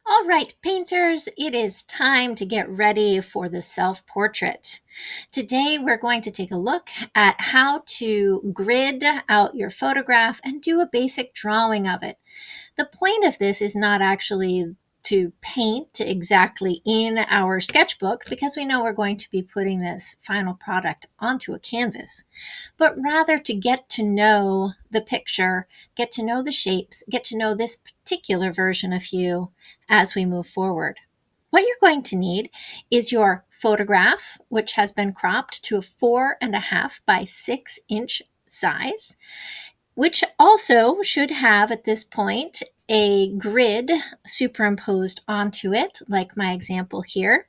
All right, painters, it is time to get ready for the self-portrait. Today, we're going to take a look at how to grid out your photograph and do a basic drawing of it. The point of this is not actually to paint exactly in our sketchbook because we know we're going to be putting this final product onto a canvas, but rather to get to know the picture, get to know the shapes, get to know this particular version of you as we move forward. What you're going to need is your photograph, which has been cropped to a 4.5 by 6-inch size, which also should have at this point a grid superimposed onto it, like my example here.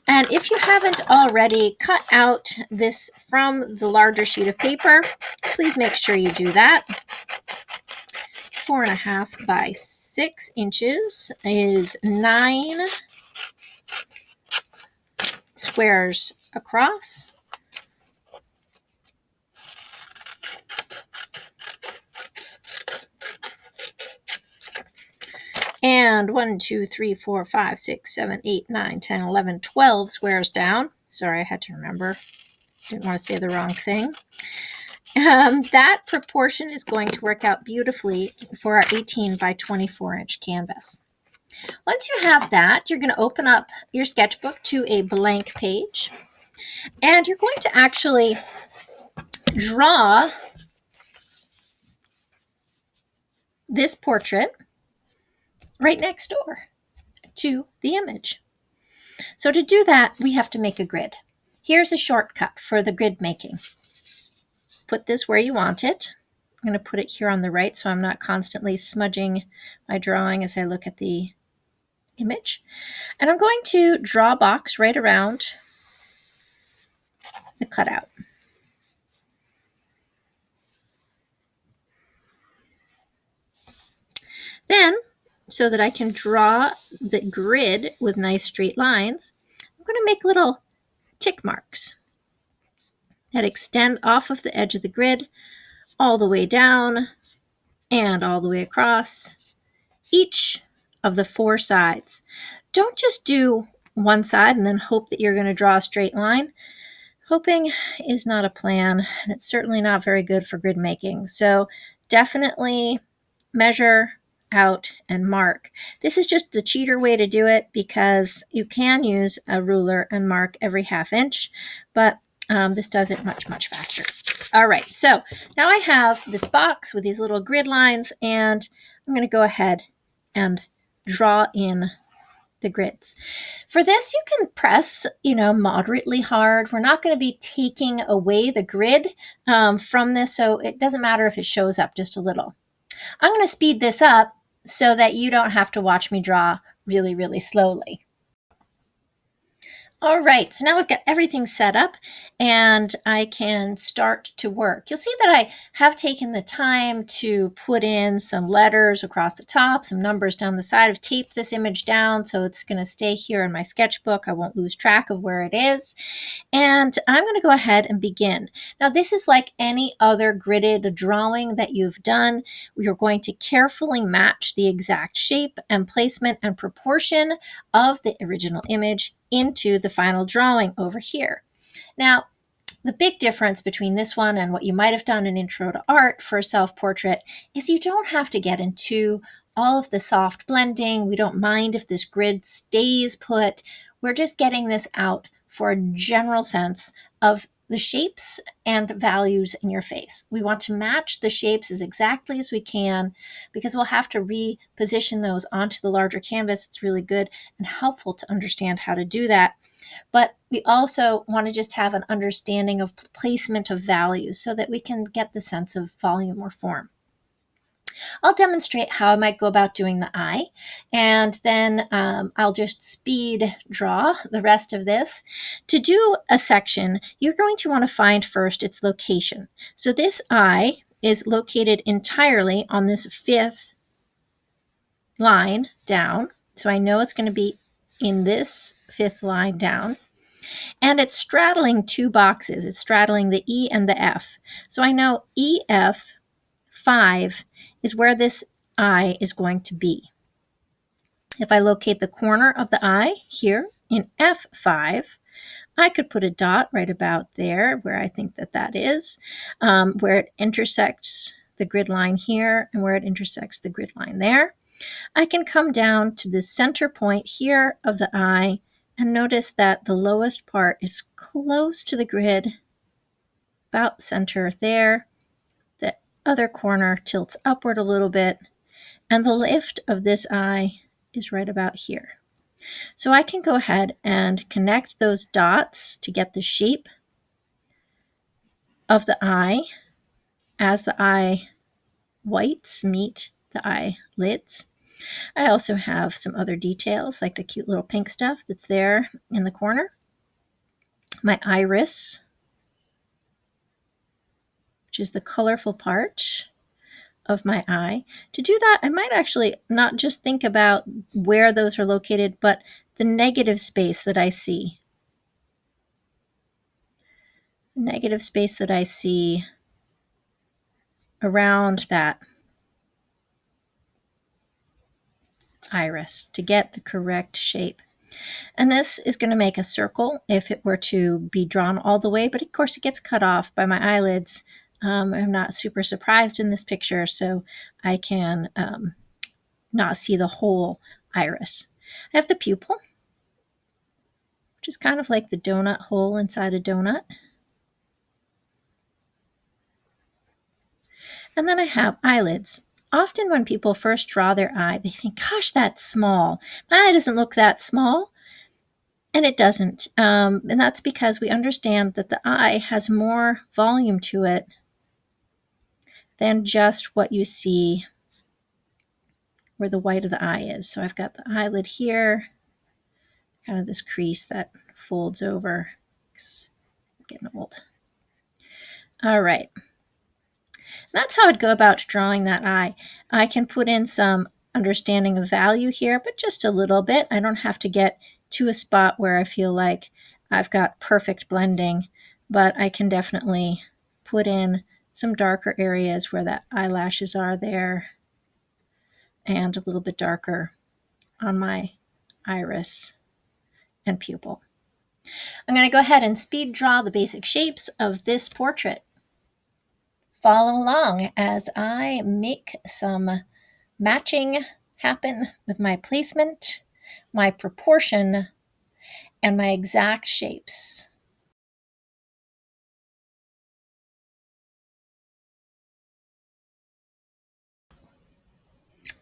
And if you haven't already cut out this from the larger sheet of paper, please make sure you do that. 4.5 by 6 inches is 9 squares across. And 1, 2, 3, 4, 5, 6, 7, 8, 9, 10, 11, 12 squares down. Sorry, I had to remember. Didn't want to say the wrong thing. That proportion is going to work out beautifully for our 18 by 24-inch canvas. Once you have that, you're going to open up your sketchbook to a blank page, and you're going to actually draw this portrait right next door to the image. So to do that, we have to make a grid. Here's a shortcut for the grid making. Put this where you want it. I'm going to put it here on the right so I'm not constantly smudging my drawing as I look at the image. And I'm going to draw a box right around the cutout. Then, so that I can draw the grid with nice straight lines, I'm going to make little tick marks that extend off of the edge of the grid all the way down and all the way across each of the 4 sides. Don't just do one side and then hope that you're going to draw a straight line. Hoping is not a plan, and it's certainly not very good for grid making. So definitely measure out and mark. This is just the cheater way to do it because you can use a ruler and mark every 1/2 inch, but this does it much, much faster. All right, so now I have this box with these little grid lines, and I'm going to go ahead and draw in the grids. For this, you can press, moderately hard. We're not going to be taking away the grid from this, so it doesn't matter if it shows up just a little. I'm going to speed this up so that you don't have to watch me draw really, really slowly. All right, so now we've got everything set up and I can start to work. You'll see that I have taken the time to put in some letters across the top, some numbers down the side. I've taped this image down so it's going to stay here in my sketchbook. I won't lose track of where it is. And I'm going to go ahead and begin. Now, this is like any other gridded drawing that you've done. We are going to carefully match the exact shape and placement and proportion of the original image into the final drawing over here. Now, the big difference between this one and what you might have done in Intro to Art for a self-portrait is you don't have to get into all of the soft blending. We don't mind if this grid stays put. We're just getting this out for a general sense of the shapes and values in your face. We want to match the shapes as exactly as we can because we'll have to reposition those onto the larger canvas. It's really good and helpful to understand how to do that. But we also want to just have an understanding of placement of values so that we can get the sense of volume or form. I'll demonstrate how I might go about doing the eye, and then I'll just speed draw the rest of this. To do a section, you're going to want to find first its location. So this eye is located entirely on this 5th line down. So I know it's going to be in this 5th line down. And it's straddling 2 boxes. It's straddling the E and the F. So I know EF5 is where this eye is going to be. If I locate the corner of the eye here in F5, I could put a dot right about there where I think that that is, where it intersects the grid line here and where it intersects the grid line there. I can come down to the center point here of the eye and notice that the lowest part is close to the grid, about center there. The other corner tilts upward a little bit, and the lift of this eye is right about here. So I can go ahead and connect those dots to get the shape of the eye as the eye whites meet the eyelids. I also have some other details like the cute little pink stuff that's there in the corner. My iris, which is the colorful part of my eye. To do that, I might actually not just think about where those are located, but the negative space that I see. Negative space that I see around that iris to get the correct shape. And this is going to make a circle if it were to be drawn all the way, but of course it gets cut off by my eyelids. I'm not super surprised in this picture, so I can not see the whole iris. I have the pupil, which is kind of like the donut hole inside a donut. And then I have eyelids. Often when people first draw their eye, they think, gosh, that's small. My eye doesn't look that small. And it doesn't. And that's because we understand that the eye has more volume to it than just what you see where the white of the eye is. So I've got the eyelid here, kind of this crease that folds over. I'm getting old. All right. That's how I'd go about drawing that eye. I can put in some understanding of value here, but just a little bit. I don't have to get to a spot where I feel like I've got perfect blending, but I can definitely put in some darker areas where the eyelashes are there and a little bit darker on my iris and pupil. I'm going to go ahead and speed draw the basic shapes of this portrait. Follow along as I make some matching happen with my placement, my proportion, and my exact shapes.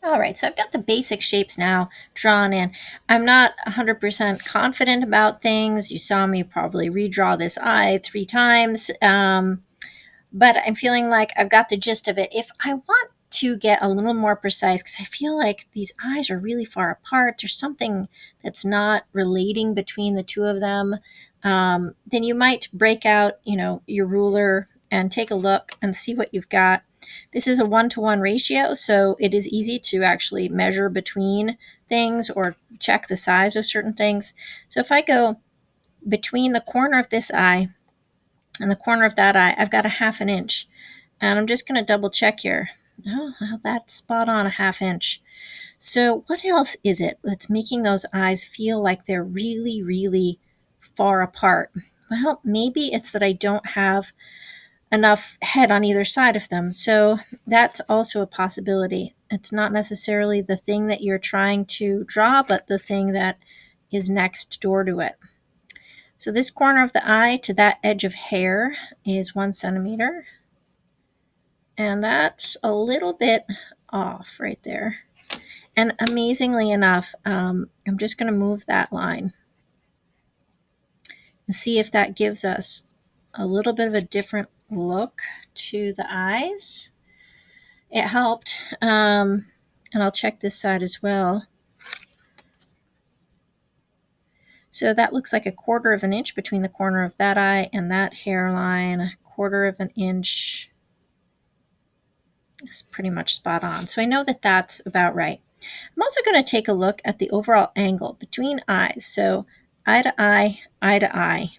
All right, so I've got the basic shapes now drawn in. I'm not 100% confident about things. You saw me probably redraw this eye 3 times, but I'm feeling like I've got the gist of it. If I want to get a little more precise, because I feel like these eyes are really far apart, there's something that's not relating between the two of them, then you might break out, your ruler and take a look and see what you've got. This is a 1-to-1 ratio, so it is easy to actually measure between things or check the size of certain things. So if I go between the corner of this eye and the corner of that eye, I've got a 1/2 inch. And I'm just going to double check here. Oh, well, that's spot on, a 1/2 inch. So what else is it that's making those eyes feel like they're really, really far apart? Well, maybe it's that I don't have enough head on either side of them. So that's also a possibility. It's not necessarily the thing that you're trying to draw, but the thing that is next door to it. So this corner of the eye to that edge of hair is 1 centimeter. And that's a little bit off right there. And amazingly enough, I'm just going to move that line and see if that gives us a little bit of a different look to the eyes. It helped. And I'll check this side as well. So that looks like a 1/4 of an inch between the corner of that eye and that hairline, a 1/4 of an inch. It's pretty much spot on. So I know that that's about right. I'm also going to take a look at the overall angle between eyes. So eye to eye, eye to eye.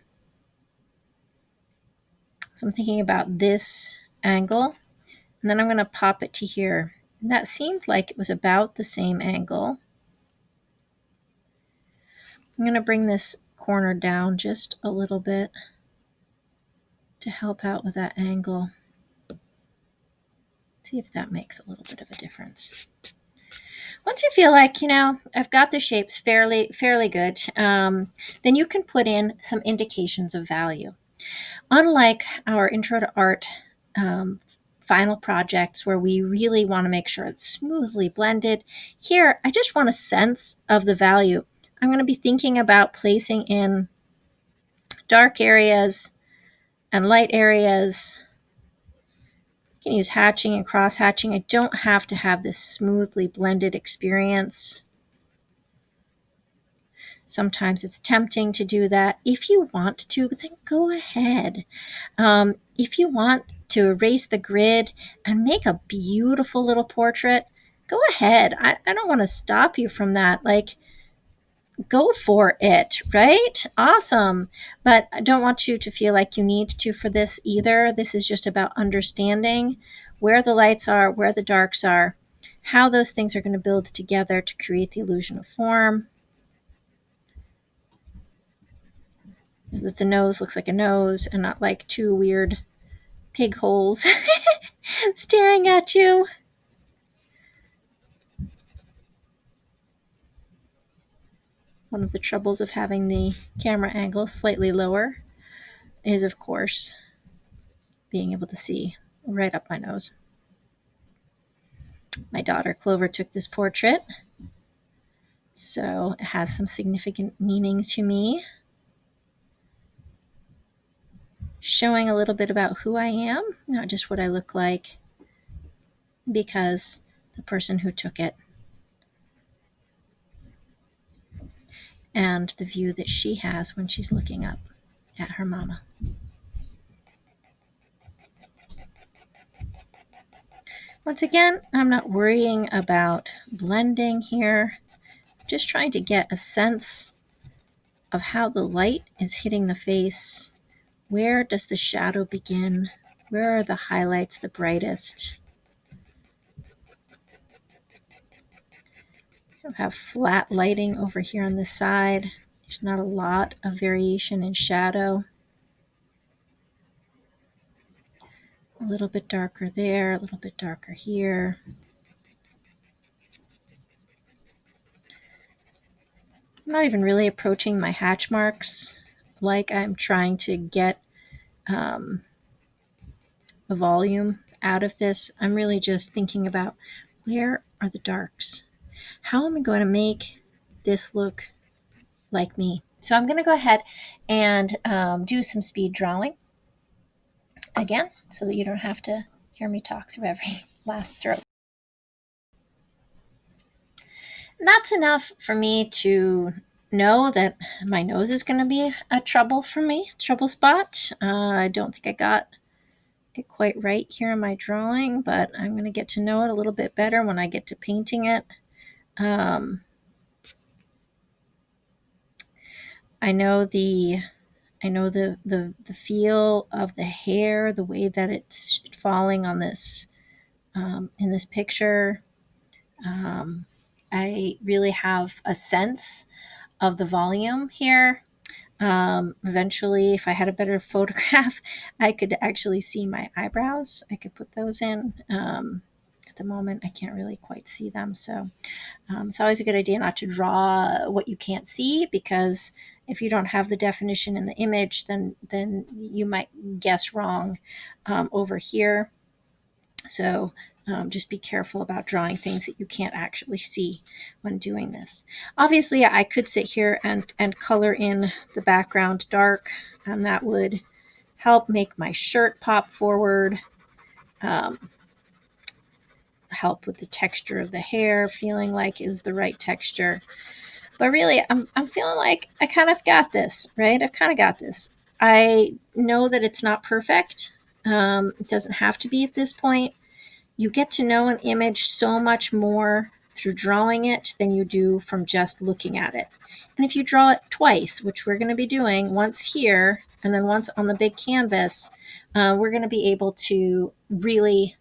So I'm thinking about this angle, and then I'm going to pop it to here. And that seemed like it was about the same angle. I'm going to bring this corner down just a little bit to help out with that angle. See if that makes a little bit of a difference. Once you feel like, I've got the shapes fairly good, then you can put in some indications of value. Unlike our Intro to Art final projects where we really want to make sure it's smoothly blended, here I just want a sense of the value. I'm going to be thinking about placing in dark areas and light areas. You can use hatching and cross hatching. I don't have to have this smoothly blended experience. Sometimes it's tempting to do that. If you want to, then go ahead. If you want to erase the grid and make a beautiful little portrait, go ahead. I don't want to stop you from that. Like, go for it, right? Awesome. But I don't want you to feel like you need to for this either. This is just about understanding where the lights are, where the darks are, how those things are going to build together to create the illusion of form. So that the nose looks like a nose and not like two weird pig holes staring at you. One of the troubles of having the camera angle slightly lower is, of course, being able to see right up my nose. My daughter Clover took this portrait, so it has some significant meaning to me, showing a little bit about who I am, not just what I look like, because the person who took it and the view that she has when she's looking up at her mama. Once again, I'm not worrying about blending here, just trying to get a sense of how the light is hitting the face. Where does the shadow begin? Where are the highlights the brightest? I have flat lighting over here on this side. There's not a lot of variation in shadow. A little bit darker there, a little bit darker here. I'm not even really approaching my hatch marks like I'm trying to get a volume out of this. I'm really just thinking about where are the darks? How am I going to make this look like me? So I'm going to go ahead and do some speed drawing again so that you don't have to hear me talk through every last stroke. And that's enough for me to know that my nose is going to be a trouble spot. I don't think I got it quite right here in my drawing, but I'm going to get to know it a little bit better when I get to painting it. I know the feel of the hair, the way that it's falling on this in this picture. I really have a sense of the volume here. Eventually, if I had a better photograph, I could actually see my eyebrows. I could put those in. At the moment, I can't really quite see them. So it's always a good idea not to draw what you can't see, because if you don't have the definition in the image, then you might guess wrong over here. So just be careful about drawing things that you can't actually see when doing this. Obviously, I could sit here and color in the background dark, and that would help make my shirt pop forward, help with the texture of the hair, feeling like is the right texture. But really, I'm feeling like I kind of got this, right? I've kind of got this. I know that it's not perfect. It doesn't have to be at this point. You get to know an image so much more through drawing it than you do from just looking at it. And if you draw it twice, which we're going to be doing, once here and then once on the big canvas, we're going to be able to really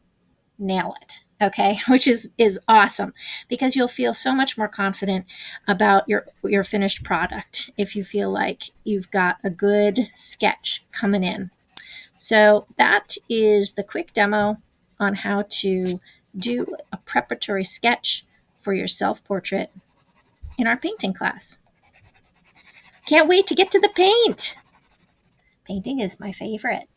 nail it. Okay, which is awesome because you'll feel so much more confident about your finished product if you feel like you've got a good sketch coming in. So that is the quick demo on how to do a preparatory sketch for your self-portrait in our painting class. Can't wait to get to the paint. Painting is my favorite.